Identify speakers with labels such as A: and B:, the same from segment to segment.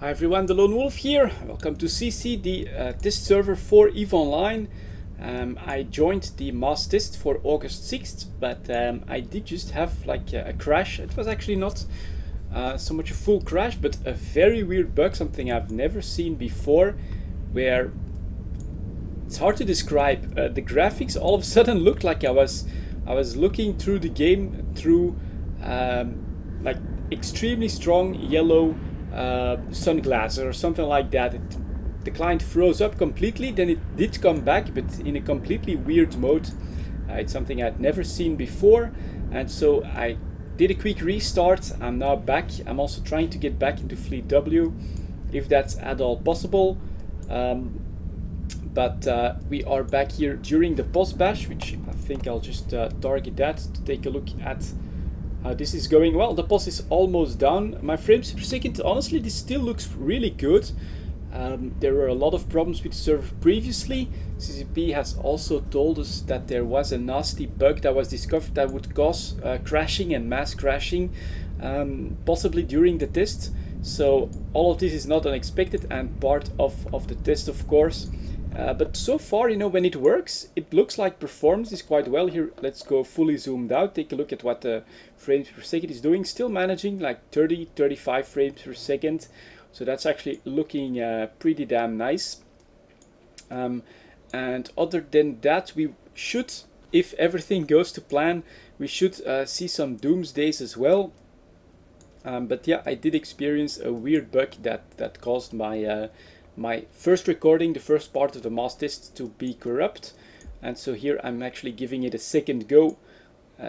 A: Hi everyone, delonewolf here. Welcome to sisi, the test server for EVE Online. I joined the mass test for August 6th, but I did just have like a crash. It was actually not so much a full crash, but a very weird bug, something I've never seen before, where it's hard to describe. The graphics all of a sudden looked like I was looking through the game through like extremely strong yellow sunglasses or something like that. The client froze up completely, then it did come back, but in a completely weird mode. It's something I'd never seen before, and so I did a quick restart. I'm now back. I'm also trying to get back into Fleet W, if that's at all possible. But we are back here during the post bash, which I think I'll just target that to take a look at how this is going. Well, the pulse is almost down. My frames per second, honestly, this still looks really good. There were a lot of problems with the server previously. CCP has also told us that there was a nasty bug that was discovered that would cause crashing and mass crashing, possibly during the test. So all of this is not unexpected and part of the test, of course. But so far, you know, when it works, it looks like performance is quite well here. Let's go fully zoomed out, take a look at what the frames per second is doing. Still managing like 30-35 frames per second. So that's actually looking pretty damn nice. And other than that, we should, if everything goes to plan, we should see some doomsdays as well. But yeah, I did experience a weird bug that caused my my first recording, the first part of the mass test, to be corrupt, and so here I'm actually giving it a second go.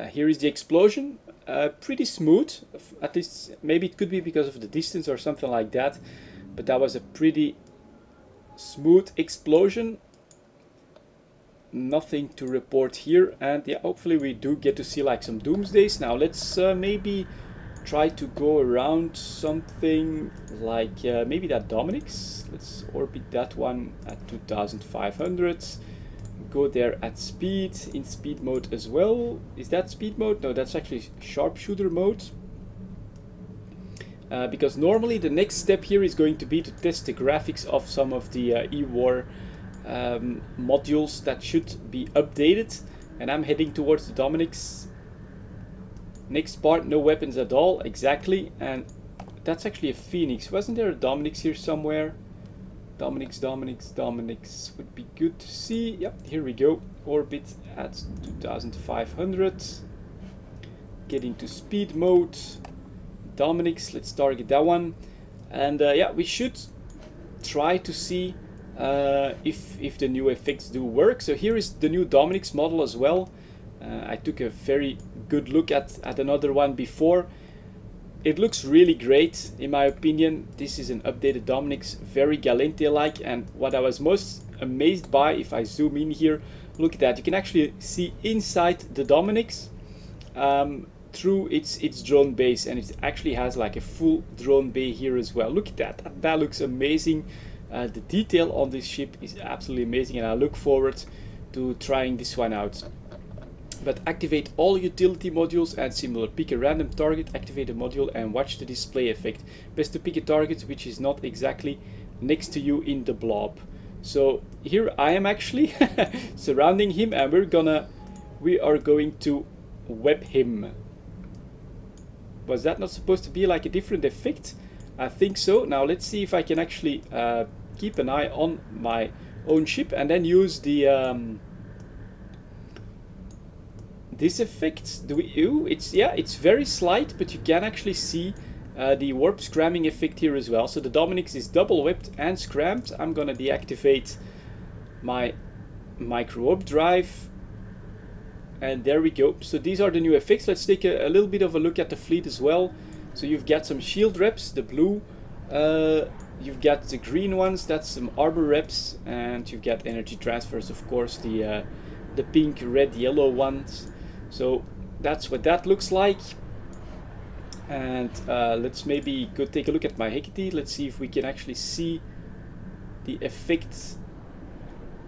A: Here is the explosion, pretty smooth, at least maybe it could be because of the distance or something like that, but that was a pretty smooth explosion. Nothing to report here, and yeah, hopefully we do get to see like some doomsdays. Now let's maybe try to go around something like maybe that Dominic's. Let's orbit that one at 2500. Go there at speed, in speed mode as well. Is that speed mode? No, that's actually sharpshooter mode. Because normally the next step here is going to be to test the graphics of some of the eWar modules that should be updated. And I'm heading towards the Dominic's. Next part, no weapons at all, exactly, and that's actually a Phoenix. Wasn't there a Dominic's here somewhere? Dominic's would be good to see. Yep, here we go. Orbit at 2500. Get into speed mode. Dominic's, let's target that one. And yeah, we should try to see if the new effects do work. So here is the new Dominic's model as well. I took a very good look at another one before. It looks really great in my opinion. This is an updated Dominic's, very Galente-like, and what I was most amazed by, if I zoom in here, look at that, you can actually see inside the Dominic's through its drone base, and it actually has like a full drone bay here as well. Look at that, that looks amazing. The detail on this ship is absolutely amazing, and I look forward to trying this one out. But activate all utility modules and similar. Pick a random target, activate a module, and watch the display effect. Best to pick a target which is not exactly next to you in the blob. So here I am actually surrounding him, and we are going to web him. Was that not supposed to be like a different effect? I think so. Now let's see if I can actually keep an eye on my own ship and then use the this effect. It's very slight, but you can actually see the warp scramming effect here as well. So the Dominic's is double whipped and scrammed. I'm gonna deactivate my micro warp drive, and there we go. So these are the new effects. Let's take a little bit of a look at the fleet as well. So you've got some shield reps, the blue, you've got the green ones, that's some armor reps, and you've got energy transfers, of course, the pink, red, yellow ones. So that's what that looks like. And let's maybe go take a look at my Hecate. Let's see if we can actually see the effects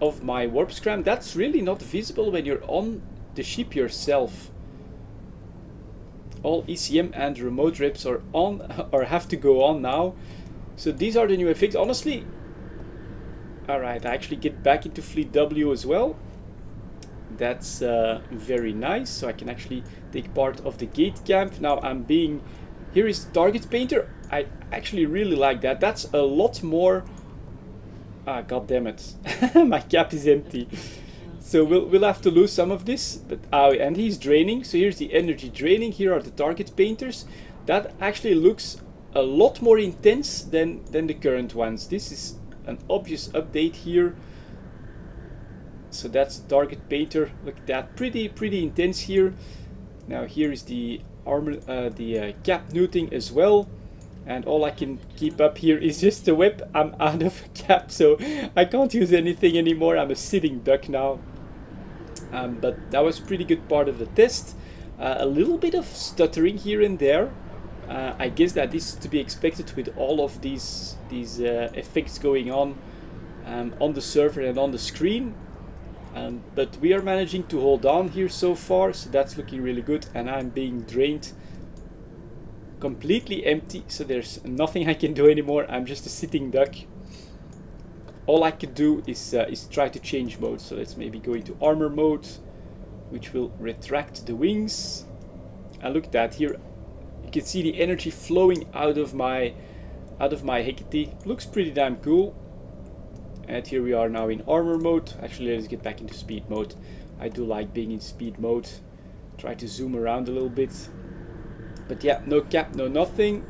A: of my warp scram. That's really not visible when you're on the ship yourself. All ECM and remote reps are on, or have to go on now. So these are the new effects. Honestly, alright, I actually get back into Fleet W as well. That's very nice. So I can actually take part of the gate camp. Now I'm being... Here is target painter. I actually really like that. That's a lot more... Ah, god damn it. My cap is empty. So we'll have to lose some of this. But and he's draining. So here's the energy draining. Here are the target painters. That actually looks a lot more intense than the current ones. This is an obvious update here. So that's target painter. Look at that, pretty intense here. Now here is the armor, cap neuting as well. And all I can keep up here is just the web. I'm out of cap, so I can't use anything anymore. I'm a sitting duck now. But that was a pretty good part of the test. A little bit of stuttering here and there. I guess that is to be expected with all of these effects going on the server and on the screen. But we are managing to hold on here so far, so that's looking really good. And I'm being drained completely empty, so there's nothing I can do anymore. I'm just a sitting duck. All I could do is try to change mode. So let's maybe go into armor mode, which will retract the wings. And look at that here. You can see the energy flowing out of my Hecate. Looks pretty damn cool. And here we are now in armor mode. Actually, let's get back into speed mode. I do like being in speed mode. Try to zoom around a little bit. But yeah, no cap, no nothing.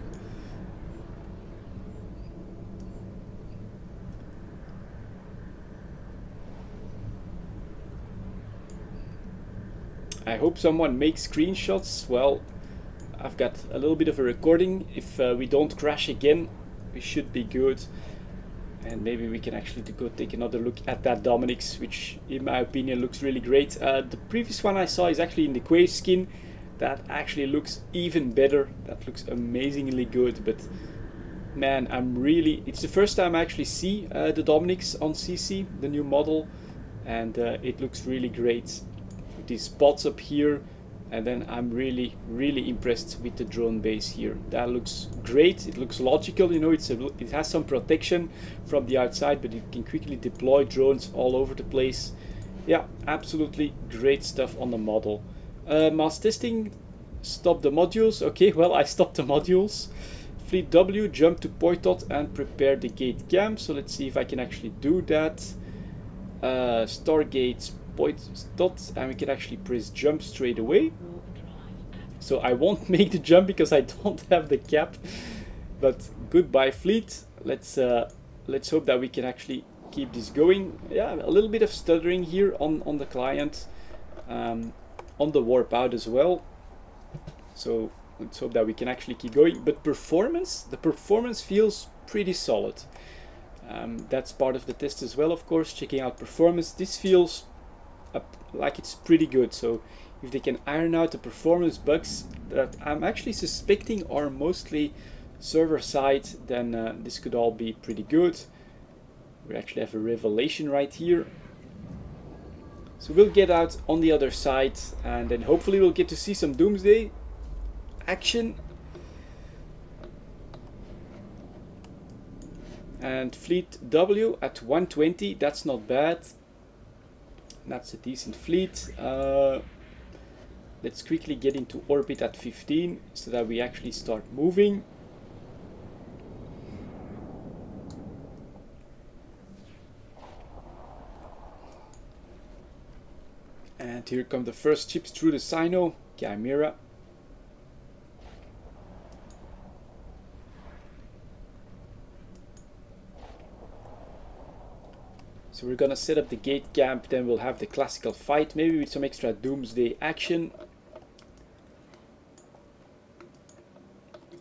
A: I hope someone makes screenshots. Well, I've got a little bit of a recording. If we don't crash again, we should be good. And maybe we can actually go take another look at that Dominic's, which in my opinion looks really great. The previous one I saw is actually in the Quave skin. That actually looks even better. That looks amazingly good. But man, it's the first time I actually see the Dominic's on sisi, the new model. And it looks really great. With these spots up here. And then I'm really impressed with the drone base here. That looks great. It looks logical. You know, it has some protection from the outside, but it can quickly deploy drones all over the place. Yeah, absolutely great stuff on the model. Mass testing. Stop the modules. Okay, well, I stopped the modules. Fleet W, jump to Poitot and prepare the gate camp. So let's see if I can actually do that. Stargate Poitot, and we can actually press jump straight away. So I won't make the jump because I don't have the cap. But goodbye fleet. Let's hope that we can actually keep this going. Yeah, a little bit of stuttering here on the client, on the warp out as well. So let's hope that we can actually keep going. But the performance feels pretty solid. That's part of the test as well, of course, checking out performance. This feels like it's pretty good. So if they can iron out the performance bugs that I'm actually suspecting are mostly server side, then this could all be pretty good. We actually have a revelation right here. So we'll get out on the other side, and then hopefully we'll get to see some Doomsday action. And Fleet W at 120, that's not bad. That's a decent fleet. Let's quickly get into orbit at 15 so that we actually start moving. And here come the first chips through the Sino, Chimera. So we're gonna set up the gate camp, then we'll have the classical fight, maybe with some extra Doomsday action.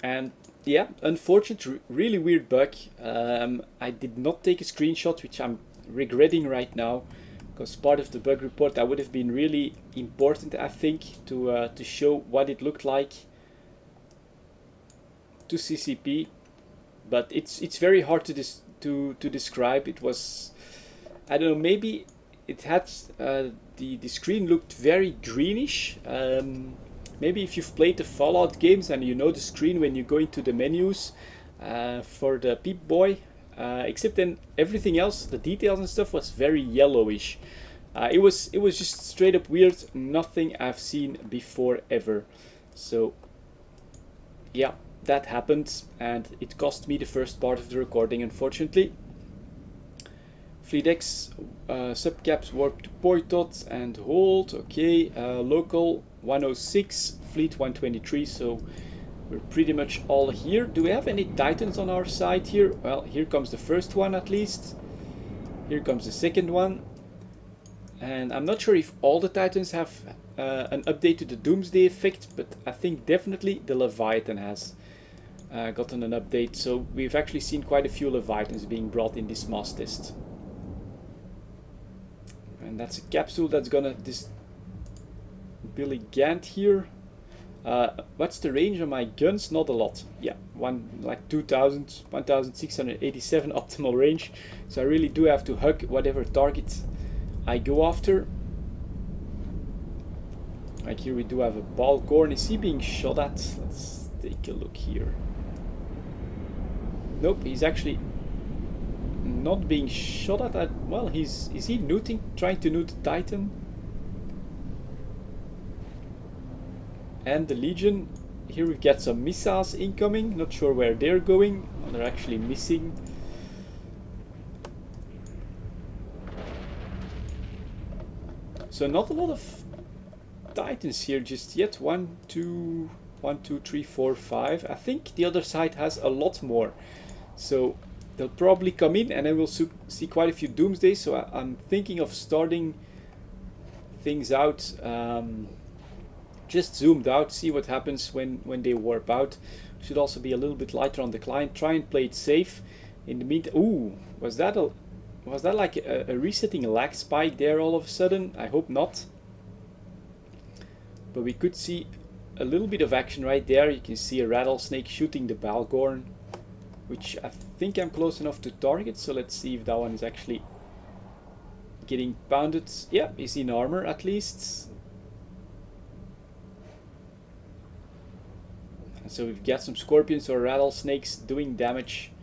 A: And yeah, unfortunate, really weird bug. I did not take a screenshot, which I'm regretting right now, because part of the bug report that would have been really important, I think, to show what it looked like to CCP. But it's very hard to describe. It was, I don't know, maybe it had the screen looked very greenish. Maybe if you've played the Fallout games and you know the screen when you go into the menus, for the Peep Boy, except then everything else, the details and stuff, was very yellowish. It was just straight up weird, nothing I've seen before ever. So yeah, that happened, and it cost me the first part of the recording, unfortunately. Fleet X, subcaps warp to Poitot and hold. Okay, local 106, fleet 123, so we're pretty much all here. Do we have any Titans on our side here? Well, here comes the first one at least. Here comes the second one. And I'm not sure if all the Titans have an update to the Doomsday effect, but I think definitely the Leviathan has gotten an update. So we've actually seen quite a few Leviathans being brought in this mass test. And that's a capsule that's gonna this Billy Gant here. What's the range on my guns? Not a lot. Yeah, like 1687 optimal range. So I really do have to hug whatever target I go after. Like here we do have a Balgorn. Is he being shot at? Let's take a look here. Nope, he's actually not being shot at. Well, is he looting, trying to loot the Titan? And the Legion. Here we've got some missiles incoming. Not sure where they're going. Oh, they're actually missing. So not a lot of Titans here just yet. 1, 2, 3, 4, 5. I think the other side has a lot more. So they'll probably come in, and then we'll see quite a few Doomsdays. So I'm thinking of starting things out just zoomed out, see what happens when they warp out. Should also be a little bit lighter on the client. Try and play it safe. In the meantime, ooh, was that like a resetting lag spike there all of a sudden? I hope not. But we could see a little bit of action right there. You can see a rattlesnake shooting the Balgorn, which I think I'm close enough to target. So let's see if that one is actually getting pounded. Yeah, he's in armor at least. And so we've got some scorpions or rattlesnakes doing damage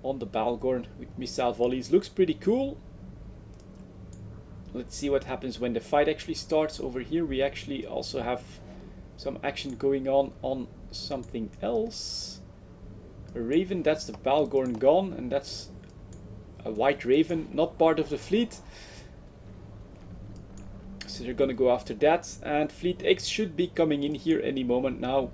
A: on the Balgorn with missile volleys. Looks pretty cool. Let's see what happens when the fight actually starts. Over here we actually also have some action going on something else. A raven, that's the Balgorn gone, and that's a white raven, not part of the fleet. So they're gonna go after that, and Fleet X should be coming in here any moment now.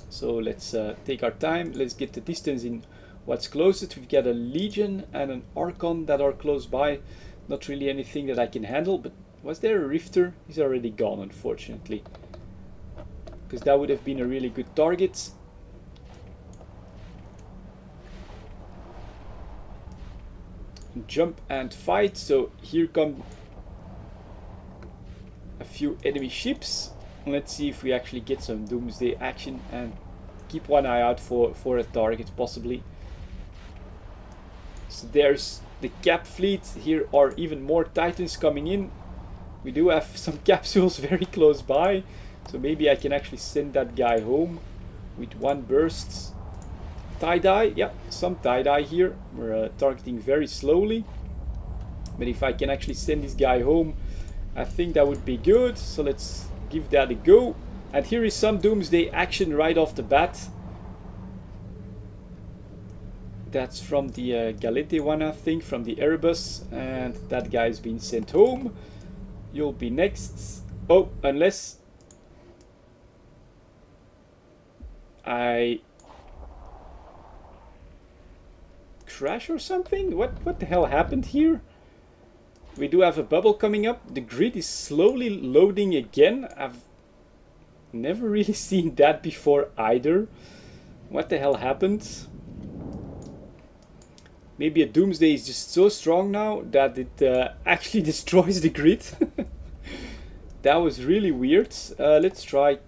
A: So let's take our time. Let's get the distance in what's closest. We've got a Legion and an Archon that are close by. Not really anything that I can handle, but was there a Rifter? He's already gone, unfortunately, because that would have been a really good target. Jump and fight. So here come a few enemy ships. Let's see if we actually get some Doomsday action, and keep one eye out for a target possibly. So there's the Cap fleet. Here are even more Titans coming in. We do have some capsules very close by, so maybe I can actually send that guy home with one burst. Tie-dye, yeah, some tie-dye here. We're targeting very slowly, but if I can actually send this guy home, I think that would be good. So let's give that a go. And here is some Doomsday action right off the bat. That's from the Galete one, I think, from the Erebus, and that guy's been sent home. You'll be next. Oh, unless I crash or something? What the hell happened here? We do have a bubble coming up. The grid is slowly loading again. I've never really seen that before either. What the hell happened? Maybe a Doomsday is just so strong now that it actually destroys the grid. That was really weird. Let's try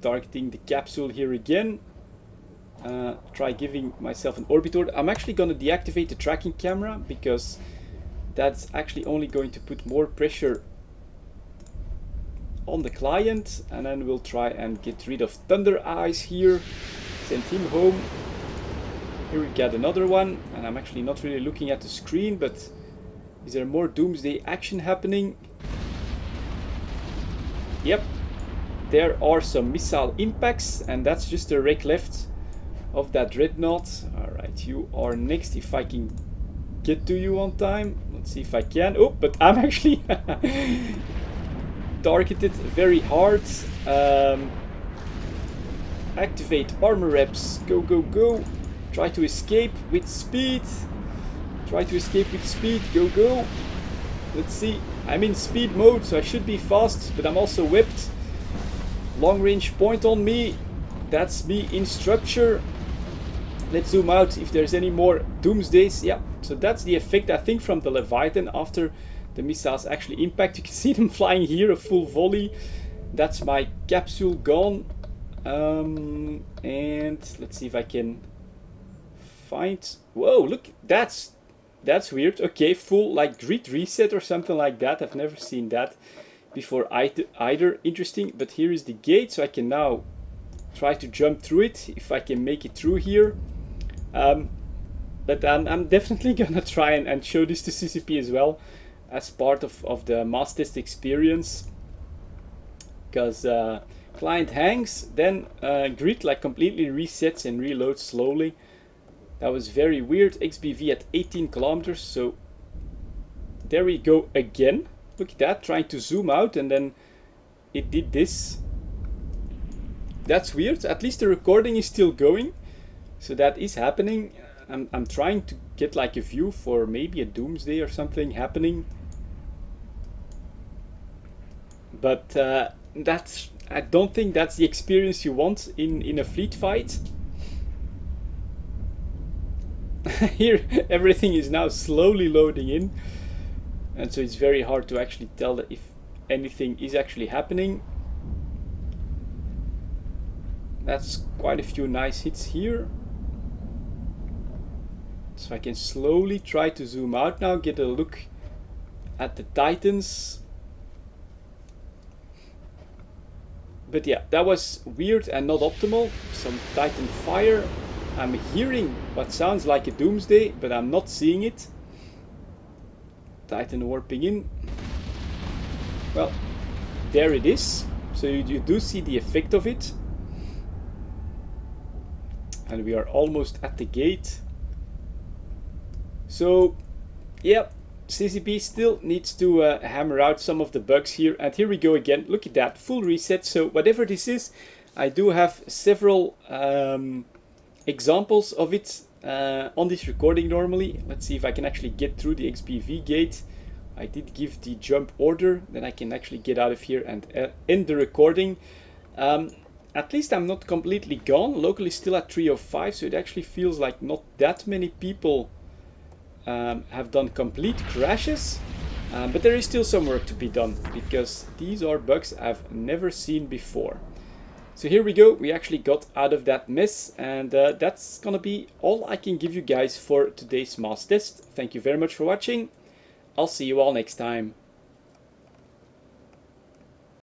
A: targeting the capsule here again. Try giving myself an orbiter. I'm actually going to deactivate the tracking camera, because that's actually only going to put more pressure on the client. And then we'll try and get rid of Thunder Eyes here. Send him home. Here we got another one, and I'm actually not really looking at the screen, but is there more doomsday action happening? Yep, there are some missile impacts, and that's just a wreck left of that dreadnought. Alright, you are next, if I can get to you on time. Let's see if I can. Oh, but I'm actually targeted very hard. Activate armor reps. Go, go, go. Try to escape with speed. Try to escape with speed. Go, go. Let's see. I'm in speed mode, so I should be fast, but I'm also whipped. Long range point on me. That's me in structure. Let's zoom out if there's any more doomsdays. Yeah, so that's the effect, I think, from the Leviathan after the missiles actually impact. You can see them flying here, a full volley. That's my capsule gone. And let's see if I can find... Whoa, look, that's weird. Okay, full like grid reset or something like that. I've never seen that before either. Interesting. But here is the gate, so I can now try to jump through it if I can make it through here. But I'm definitely gonna try and show this to CCP as well as part of the mass test experience, because client hangs, then grid like completely resets and reloads slowly. That was very weird. XBV at 18 kilometers, so there we go again. Look at that, trying to zoom out, and then it did this. That's weird. At least the recording is still going, so that is happening. I'm trying to get like a view for maybe a doomsday or something happening, but I don't think that's the experience you want in a fleet fight. Here everything is now slowly loading in, and so it's very hard to actually tell that if anything is actually happening. That's quite a few nice hits here. So I can slowly try to zoom out now, get a look at the Titans. But yeah, that was weird and not optimal. Some Titan fire. I'm hearing what sounds like a doomsday, but I'm not seeing it. Titan warping in. Well, there it is. So you do see the effect of it. And we are almost at the gate. So, yeah, CCP still needs to hammer out some of the bugs here. And here we go again. Look at that, full reset. So whatever this is, I do have several examples of it on this recording normally. Let's see if I can actually get through the XBV gate. I did give the jump order, then I can actually get out of here and end the recording. At least I'm not completely gone. Locally still at 305, so it actually feels like not that many people have done complete crashes, but there is still some work to be done, because these are bugs I've never seen before. So here we go, we actually got out of that mess, and that's gonna be all I can give you guys for today's mass test. Thank you very much for watching. I'll see you all next time.